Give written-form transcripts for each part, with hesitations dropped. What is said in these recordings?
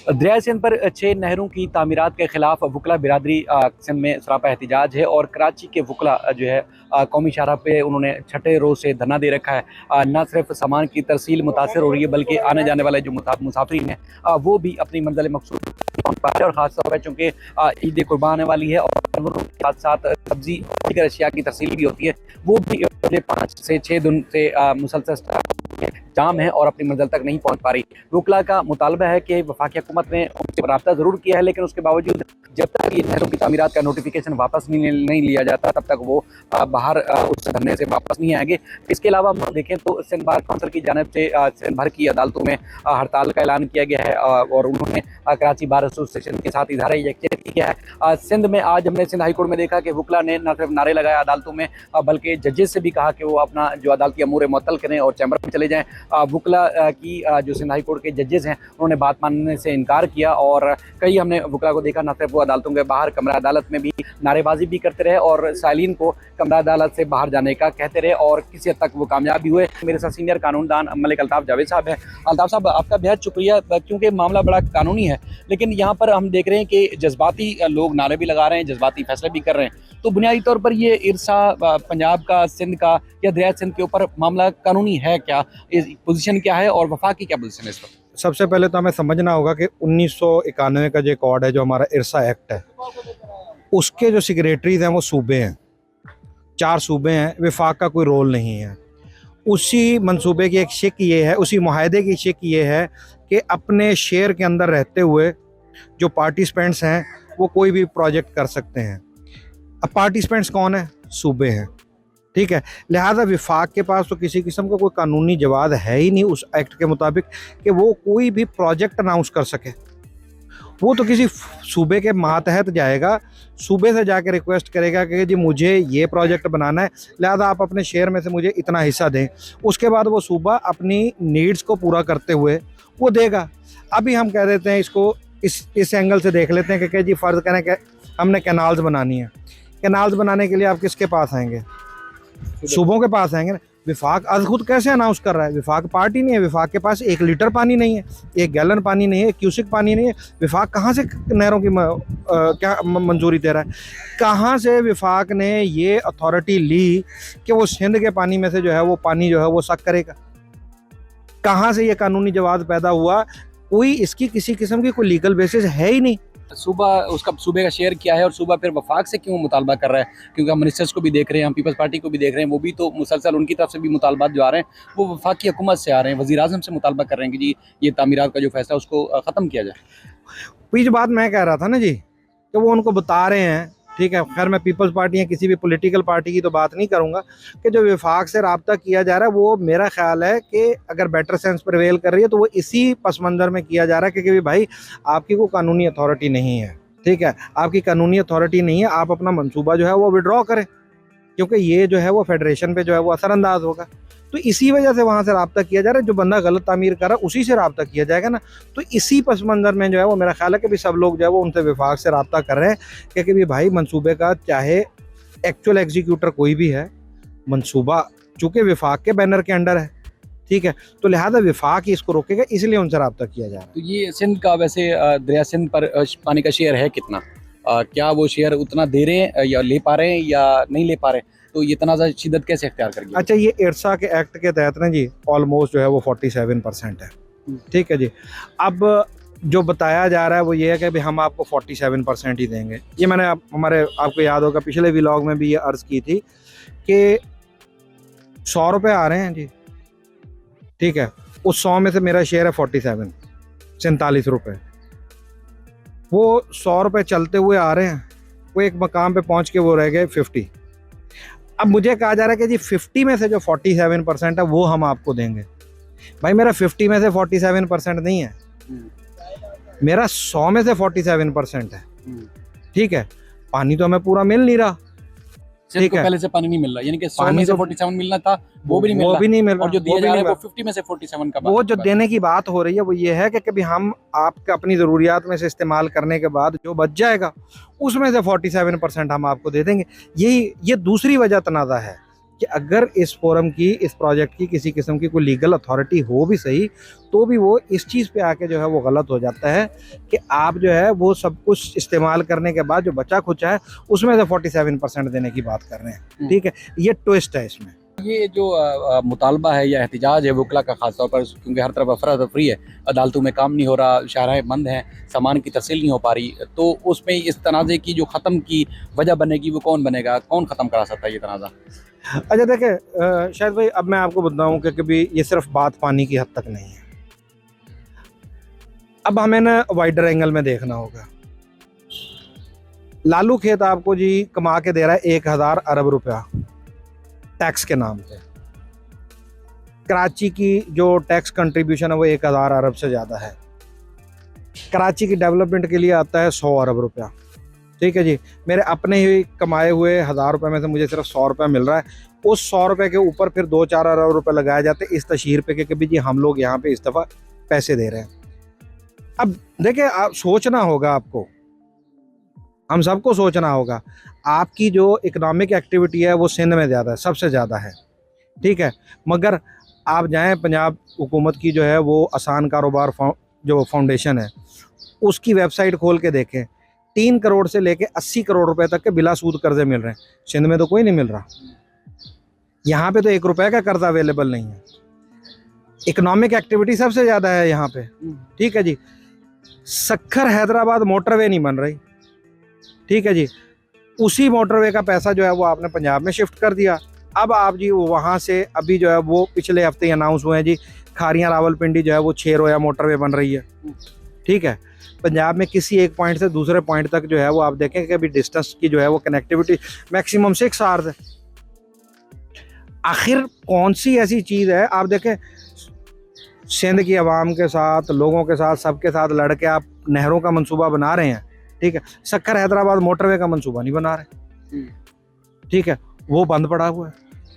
दरियाए सिंध पर 6 नहरों की तामीरात के खिलाफ वकला बिरादरी सिंध में सरापा एहतजाज है और कराची के वकला जो है कौमी शाहराह पे उन्होंने छठे रोज़ से धरना दे रखा है। न सिर्फ सामान की तरसील मुतासर हो रही है बल्कि आने जाने वाले जो मुसाफिरीन हैं वो भी अपनी मंजिल मकसूद पहुँच पा रहे हैं। और ख़ासतौर पर चूँकि ईद कुर्बान आने वाली है और जानवरों के साथ साथ सब्जी और दीगर अशिया की तरसील भी होती है, वो भी पिछले 5 से 6 दिन से मुसलसल जाम है और अपनी मंजिल तक नहीं पहुंच पा रही। वकला का मुतालबा है कि वफाकी हुकूमत ने उनसे रब्ता ज़रूर किया है, लेकिन उसके बावजूद जब तक ये नहरों की तामीरात का नोटिफिकेशन वापस नहीं लिया जाता तब तक वो बाहर उस धरने से वापस नहीं आएंगे। इसके अलावा हम देखें तो सिंध बार काउंसिल की जानिब से सिंध भर की अदालतों में हड़ताल का ऐलान किया गया है और उन्होंने कराची बार एसोसिएशन के साथ इजहार यकजहती किया है। सिंध में आज हमने सिंध हाईकोर्ट में देखा कि वकला ने न सिर्फ नारे लगाए अदालतों में बल्कि जजेस से भी कहा कि वो अपना जो अदालती अमूर मुअत्तल करें और चैम्बर में चले जाएँ। वकला की जो सिंध हाई कोर्ट के जजेस हैं उन्होंने बात मानने से इनकार किया और कई हमने वकला को देखा न सिर्फ वो अदालतों के बाहर कमरा अदालत में भी नारेबाजी भी करते रहे और साइलिन को कमरा अदालत से बाहर जाने का कहते रहे और किसी हद तक वो कामयाब भी हुए। मेरे साथ सीनियर कानूनदान मलिक अल्ताफ़ जावेद साहब हैं। अल्ताफ़ साहब, आपका बेहद शुक्रिया, क्योंकि मामला बड़ा कानूनी है लेकिन यहाँ पर हम देख रहे हैं कि जज्बाती लोग नारे भी लगा रहे हैं, जज्बाती फैसले भी कर रहे हैं। तो बुनियादी तौर पर ये इरसा पंजाब का, सिंध का या दरिया सिंध के ऊपर मामला कानूनी है क्या, पोजीशन क्या है और वफाक की क्या पोजीशन है इस पर? सबसे पहले तो हमें समझना होगा कि 1991 का जो कोड है, जो हमारा इरसा एक्ट है, उसके जो सिग्नेटरीज हैं वो सूबे हैं, 4 सूबे हैं, वफाक का कोई रोल नहीं है। उसी मंसूबे की एक शिक ये है, उसी मुआहदे की शिक ये है कि अपने शेयर के अंदर रहते हुए जो पार्टिसिपेंट्स हैं वो कोई भी प्रोजेक्ट कर सकते हैं। अब पार्टिसिपेंट्स कौन है? सूबे हैं, ठीक है। लिहाजा वफाक के पास तो किसी किस्म का कोई कानूनी जवाब है ही नहीं उस एक्ट के मुताबिक कि वो कोई भी प्रोजेक्ट अनाउंस कर सके। वो तो किसी सूबे के मातहत जाएगा, सूबे से जाकर रिक्वेस्ट करेगा कि जी मुझे ये प्रोजेक्ट बनाना है, लिहाजा आप अपने शेयर में से मुझे इतना हिस्सा दें। उसके बाद वो सूबा अपनी नीड्स को पूरा करते हुए वो देगा। अभी हम कह देते हैं इसको इस एंगल से देख लेते हैं कि जी फ़र्ज़ करें कि हमने कैनाल्स बनानी है। कैनाल्स बनाने के लिए आप किसके पास आएंगे? सूबों के पास आएंगे ना। वफाक आज खुद कैसे अनाउंस कर रहा है? वफाक पार्टी नहीं है, वफाक के पास 1 लीटर पानी नहीं है, 1 गैलन पानी नहीं है, 1 क्यूसिक पानी नहीं है। वफाक कहाँ से नहरों की क्या मंजूरी दे रहा है? कहाँ से वफाक ने ये अथॉरिटी ली कि वो सिंध के पानी में से जो है वो पानी जो है वो सक करेगा? कहाँ से ये कानूनी जवाब पैदा हुआ? कोई इसकी किसी किस्म की कोई लीगल बेसिस है ही नहीं। सूबा, उसका सूबे का शेयर क्या है और सूबा फिर वफाक से क्यों मुतालबा कर रहा है? क्योंकि हम मिनिस्टर्स को भी देख रहे हैं, हम पीपल्स पार्टी को भी देख रहे हैं, वो भी तो मुसलसल उनकी तरफ से भी मुतालबात जो आ रहे हैं वो वफाकी हुकूमत से आ रहे हैं, वज़ीर आज़म से मुतालबा कर रहे हैं कि जी ये तामीरात का जो फैसला है उसको ख़त्म किया जाए। बीच बात मैं कह रहा था ना जी कि वो उनको बता रहे हैं, ठीक है। खैर मैं पीपल्स पार्टी या किसी भी पॉलिटिकल पार्टी की तो बात नहीं करूंगा कि जो वफाक से रब्ता किया जा रहा है वो मेरा ख्याल है कि अगर बेटर सेंस प्रिवेल कर रही है तो वो इसी पस मंज़र में किया जा रहा है कि भाई आपकी कोई कानूनी अथॉरिटी नहीं है, ठीक है। आपकी कानूनी अथॉरिटी नहीं है, आप अपना मंसूबा जो है वो विड्रॉ करें, क्योंकि ये जो है वो फेडरेशन पे जो है वो असरअंदाज होगा। तो इसी वजह से वहाँ से रब्ता किया जा रहा है। जो बंदा गलत तामीर कर रहा है उसी से रब्ता किया जाएगा ना। तो इसी पस मंज़र में जो है वो मेरा ख्याल है कि भी सब लोग जो है वो उनसे वफाक से रब्ता कर रहे हैं कि भी भाई मंसूबे का चाहे एक्चुअल एग्जीक्यूटर कोई भी है, मंसूबा चूँकि वफाक के बैनर के अंडर है, ठीक है, तो लिहाजा वफाक ही इसको रोकेगा, इसलिए उनसे रब्ता किया जा रहा है। तो ये सिंध का वैसे दरिया सिंध पर पानी का शेयर है कितना? क्या वो शेयर उतना दे रहे हैं या ले पा रहे हैं या नहीं ले पा रहे हैं? तो ये तनाज़ा शिद्दत कैसे इख्तियार कर गया? अच्छा, ये इरसा के एक्ट के तहत ना जी ऑलमोस्ट जो है वो 47% है, ठीक है जी। अब जो बताया जा रहा है वो ये है कि भाई हम आपको 47% ही देंगे। ये मैंने आपको याद होगा पिछले व्लॉग में भी ये अर्ज़ की थी कि 100 रुपये आ रहे हैं जी, ठीक है। उस 100 में से मेरा शेयर है 47 रुपये। वो 100 रुपये चलते हुए आ रहे हैं, वो एक मकाम पे पहुंच के वो रह गए 50। अब मुझे कहा जा रहा है कि जी 50 में से जो 47% है वो हम आपको देंगे। भाई मेरा 50 में से 47% नहीं है, मेरा 100 में से 47% है, ठीक है। पानी तो हमें पूरा मिल नहीं रहा, ठीक है। पहले से पानी नहीं मिल रहा, यानी कि 100 में से 47 मिलना था वो भी नहीं मिल रहा, और जो दिया जा रहा है वो 50 में से 47 का वो जो देने की बात हो रही है वो ये है कि कभी हम आपका अपनी ज़रूरियात में से इस्तेमाल करने के बाद जो बच जाएगा उसमें से 47% हम आपको दे देंगे। ये दूसरी वजह तनाज़ा है कि अगर इस फोरम की, इस प्रोजेक्ट की किसी किस्म की कोई लीगल अथॉरिटी हो भी सही, तो भी वो इस चीज़ पे आके जो है वो गलत हो जाता है कि आप जो है वो सब कुछ इस्तेमाल करने के बाद जो बचा खुचा है उसमें से 47% देने की बात कर रहे हैं। ठीक है, ये ट्विस्ट है इसमें। ये जो मुतालबा है या एहतिजाज है वकला का खासतौर पर, क्योंकि हर तरफ अफरा तफरी है, अदालतों में काम नहीं हो रहा, शाहराहें बंद हैं, सामान की तरसील नहीं हो पा रही, तो उसमें इस तनाज़े की जो ख़त्म की वजह बनेगी वो कौन बनेगा, कौन ख़त्म करा सकता है ये तनाज़ा? अच्छा देखिए शायद भाई, अब मैं आपको बताऊं कि कभी ये सिर्फ बात पानी की हद तक नहीं है। अब हमें ना वाइडर एंगल में देखना होगा। लालू खेत आपको जी कमा के दे रहा है 1000 अरब रुपया टैक्स के नाम पे। कराची की जो टैक्स कंट्रीब्यूशन है वो 1000 अरब से ज़्यादा है। कराची की डेवलपमेंट के लिए आता है 100 अरब रुपया। ठीक है जी, मेरे अपने ही कमाए हुए 1000 रुपये में से मुझे सिर्फ 100 रुपये मिल रहा है। उस 100 रुपये के ऊपर फिर 2-4 अरब रुपये लगाए जाते हैं इस तशहीर पे कि भी जी हम लोग यहाँ पे इस दफ़ा पैसे दे रहे हैं। अब देखिए, आप सोचना होगा, आपको, हम सबको सोचना होगा। आपकी जो इकोनॉमिक एक्टिविटी है वो सिंध में ज़्यादा है, सबसे ज़्यादा है। ठीक है, मगर आप जाएँ पंजाब हुकूमत की जो है वो आसान कारोबार जो फाउंडेशन है उसकी वेबसाइट खोल के देखें, 3 करोड़ से लेके 80 करोड़ रुपए तक के बिला सूद कर्जे मिल रहे हैं। सिंध में तो कोई नहीं मिल रहा। यहाँ पे तो 1 रुपए का कर्जा अवेलेबल नहीं है। इकोनॉमिक एक्टिविटी सबसे ज़्यादा है यहाँ पे। ठीक है जी, सक्खर हैदराबाद मोटरवे नहीं बन रही। ठीक है जी, उसी मोटरवे का पैसा जो है वो आपने पंजाब में शिफ्ट कर दिया। अब आप जी वहाँ से अभी जो है वो पिछले हफ्ते अनाउंस हुए हैं जी, खारियाँ रावलपिंडी जो है वो 6 रोया मोटरवे बन रही है। ठीक है, पंजाब में किसी एक पॉइंट से दूसरे पॉइंट तक जो है वो आप देखें कि अभी डिस्टेंस की जो है वो कनेक्टिविटी मैक्सिमम 6 आवर्स है। आखिर कौन सी ऐसी चीज़ है, आप देखें सिंध की आवाम के साथ, लोगों के साथ, सबके साथ लड़ के आप नहरों का मंसूबा बना रहे हैं। ठीक है, सक्खर हैदराबाद मोटरवे का मंसूबा नहीं बना रहे। ठीक है, वो बंद पड़ा हुआ है।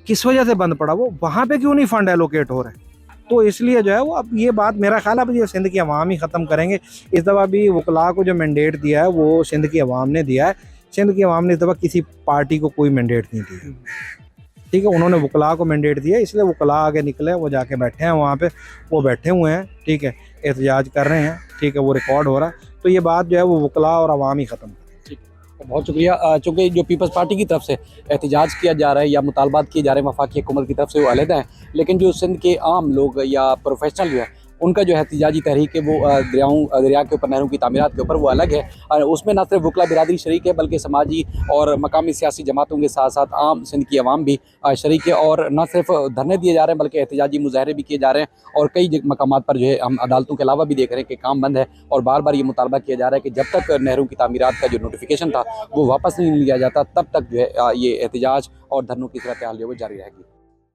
किस वजह से बंद पड़ा? वो वहाँ पे क्यों नहीं फंड एलोकेट हो रहे? तो इसलिए जो है वो, अब ये बात मेरा ख्याल है अब ये सिंध की आवाम ही ख़त्म करेंगे। इस दफ़ा भी वकला को जो मैंडेट दिया है वो सिंध की आवाम ने दिया है। सिंध की आवाम ने इस दफ़ा किसी पार्टी को कोई मैंडेट नहीं दिया। ठीक है, उन्होंने वकला को मैंडेट दिया, इसलिए वकला आगे निकले, वो जाके बैठे हैं वहाँ पे, वो बैठे हुए हैं। ठीक है, एहतजाज कर रहे हैं। ठीक है, वो रिकॉर्ड हो रहा है। तो ये बात जो है वो वकला और आवाम ही ख़त्म। बहुत शुक्रिया। चूँकि जो पीपल्स पार्टी की तरफ से एहतजाज किया जा रहा है या मुतालबात किए जा रहे हैं वफाकी हुकूमत की तरफ से, वो अलग है, लेकिन जो सिंध के आम लोग या प्रोफेशनल जो है उनका जो एहतजाजी तहरीक है वो दरिया के ऊपर, नहरों की तामीरात के ऊपर, वो अलग है। और उसमें न सिर्फ वकला बिरादरी शरीक है बल्कि समाजी और मकामी सियासी जमातों के साथ साथ आम सिंध की आवाम भी शरीक है। और न सिर्फ धरने दिए जा रहे हैं बल्कि एहतजाजी मुजाहरे भी किए जा रहे हैं। और कई मकामात पर जो है हम अदालतों के अलावा भी देख रहे हैं कि काम बंद है। और बार बार ये मुतालबा किया जा रहा है कि जब तक नहरों की तामीरात का जो नोटिफिकेशन था वो वापस नहीं लिया जाता, तब तक जो है ये एहतजाज और धरनों की सूरत हाल जो है वो जारी रहेगी।